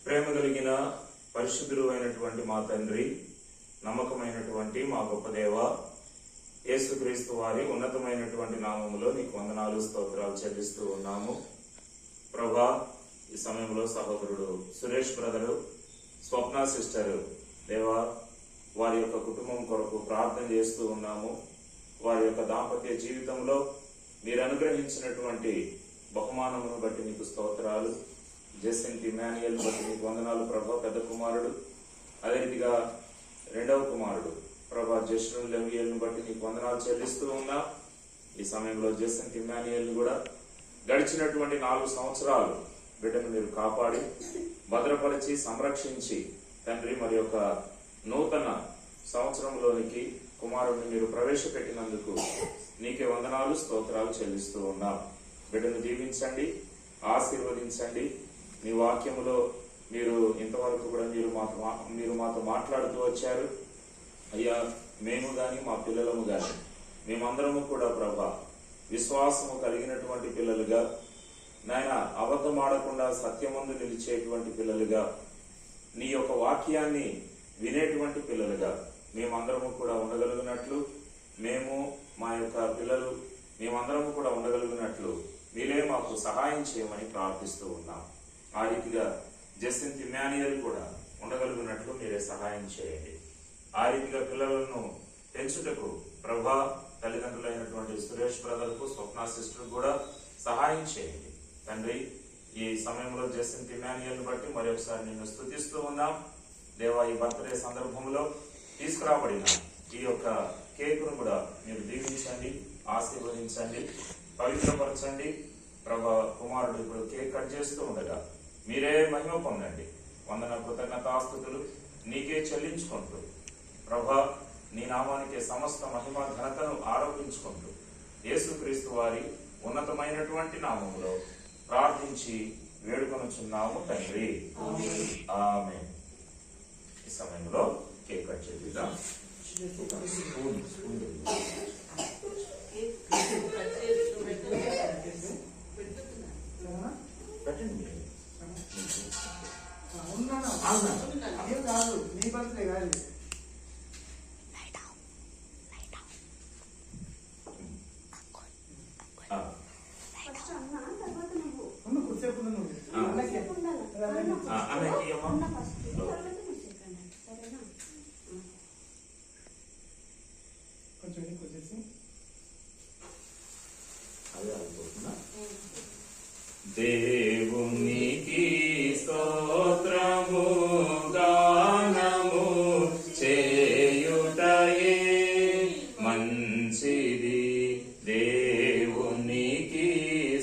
ప్రేమ కలిగిన పరిశుద్ధుడు అయినటువంటి మా తండ్రి, నమ్మకమైనటువంటి మా గొప్ప దేవ, యేసుక్రీస్తు వారి ఉన్నతమైనటువంటి నామములో నీకు వందనాలు, స్తోత్రాలు చెల్లిస్తూ ఉన్నాము. ప్రభా, ఈ సమయంలో సహోదరుడు సురేష్ బ్రదరు, స్వప్న సిస్టరు దేవా, వారి యొక్క కుటుంబం కొరకు ప్రార్థన చేస్తూ ఉన్నాము. వారి యొక్క దాంపత్య జీవితంలో మీరు అనుగ్రహించినటువంటి బహుమానమును బట్టి నీకు స్తోత్రాలు. జెసెంట్ ఇమాన్యుయల్ బట్టి నీకు వందనాలు ప్రభా, పెద్ద కుమారుడు. అదే రీతిగా రెండవ కుమారుడు ప్రభా జస్టిన్ లెవియల్ను బట్టి నీకు వందనాలు చెల్లిస్తూ ఉన్నా. ఈ సమయంలో జెసెంట్ ఇమాన్యుయల్ కూడా గడిచినటువంటి 4 సంవత్సరాలు బిడ్డను మీరు కాపాడి భద్రపరిచి సంరక్షించి తండ్రి, మరి యొక్క నూతన సంవత్సరంలోనికి కుమారుడిని మీరు ప్రవేశపెట్టినందుకు నీకే వందనాలు, స్తోత్రాలు చెల్లిస్తూ ఉన్నాం. బిడ్డను దీవించండి, ఆశీర్వదించండి. మీ వాక్యములో మీరు ఇంతవరకు కూడా మీరు మాతో మాట్లాడుతూ వచ్చారు అయ్యా. మేము గాని మా పిల్లలము గాని మేమందరము కూడా ప్రభా విశ్వాసము కలిగినటువంటి పిల్లలుగా, నాయన అబద్ధం ఆడకుండా సత్యమందు నిలిచేటువంటి పిల్లలుగా, నీ యొక్క వాక్యాన్ని వినేటువంటి పిల్లలుగా మేమందరము కూడా ఉండగలిగినట్లు, మేము మా యొక్క పిల్లలు మేమందరము కూడా ఉండగలిగినట్లు మీరే మాకు సహాయం చేయమని ప్రార్థిస్తూ ఉన్నాం. ఆ రీతిగా జెసెంట్ ఇమాన్యుయల్ కూడా ఉండగలిగినట్లు మీరే సహాయం చేయండి. ఆ రీతిగా పిల్లలను పెంచుటకు ప్రభా తల్లిదండ్రులైనటువంటి సురేష్ బ్రదర్కు, స్వప్న సిస్టర్ కూడా సహాయం చేయండి తండ్రి. ఈ సమయంలో జెసెంట్ ఇమాన్యుయల్ బట్టి మరొకసారి నిన్ను స్తుతిస్తూ ఉన్నాం దేవా. ఈ బర్త్డే సందర్భంలో తీసుకురాబడిన ఈ యొక్క కేకును కూడా మీరు దీవించండి, ఆశీర్వదించండి, పవిత్రపరచండి ప్రభా. కుమారుడు ఇప్పుడు కేక్ కట్ చేస్తూ ఉండగా మీరే మహిమ పొందండి. వందన కృతజ్ఞతాస్తుతులు నీకే చెల్లించుకుంటూ ప్రభా, నీ నామానికి సమస్త మహిమ ఘనతను ఆరోపించుకుంటూ యేసుక్రీస్తు వారి ఉన్నతమైనటువంటి నామములో ప్రార్థించి వేడుకొనుచున్నాము తండ్రి, ఆమేన్. ఈ సమయంలో కేక్ కట్ చేద్దాం. కాదు నీ బర్త్డే కాదు. దేవునికి స్తోత్రము గానము చేయుటయే మంచిది. దేవునికి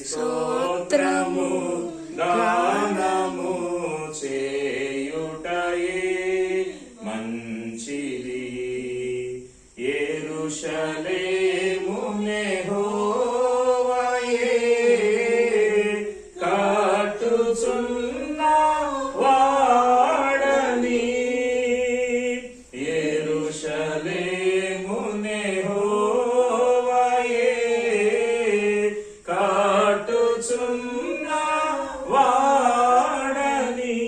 స్తోత్రము గానము చేయుటయే మంచిది. యెరూషలేము యెహోవాయే కట్టుచున్న వాడని. యెరూషలేము యెహోవాయే కట్టుచున్న వాడని.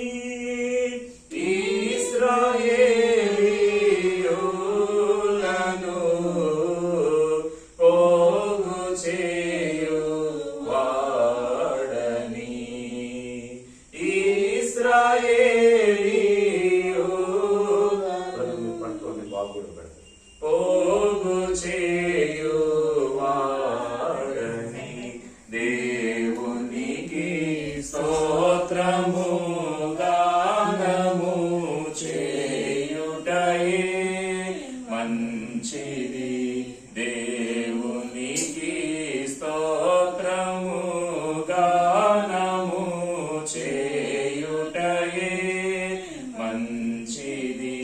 ఇశ్రాయేలీయులను పోగు చేయు వాడని. ఇశ్రాయేలీయులను పట్టుకోండి, బాగుడు పెడతారు. పోగు చేయు వాడని. దేవునికి స్తోత్రము గానము చేయుటయే మంచిది. దేవునికి స్తోత్రము గానము చేయుటయే మంచిది.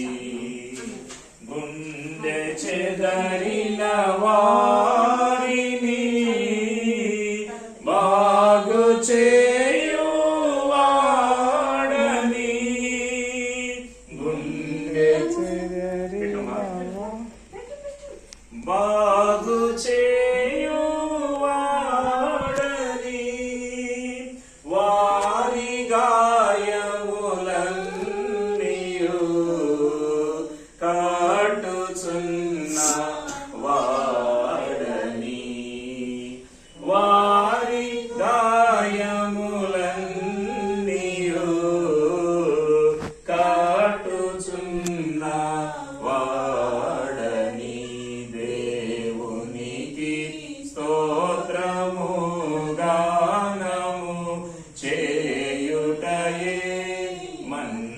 గుండె చెదరిన వారిని బాగు చేయు వాడని. గుండె బాగు చేయు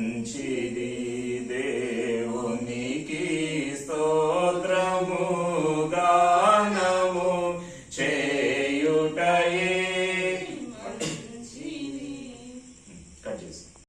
మంచిది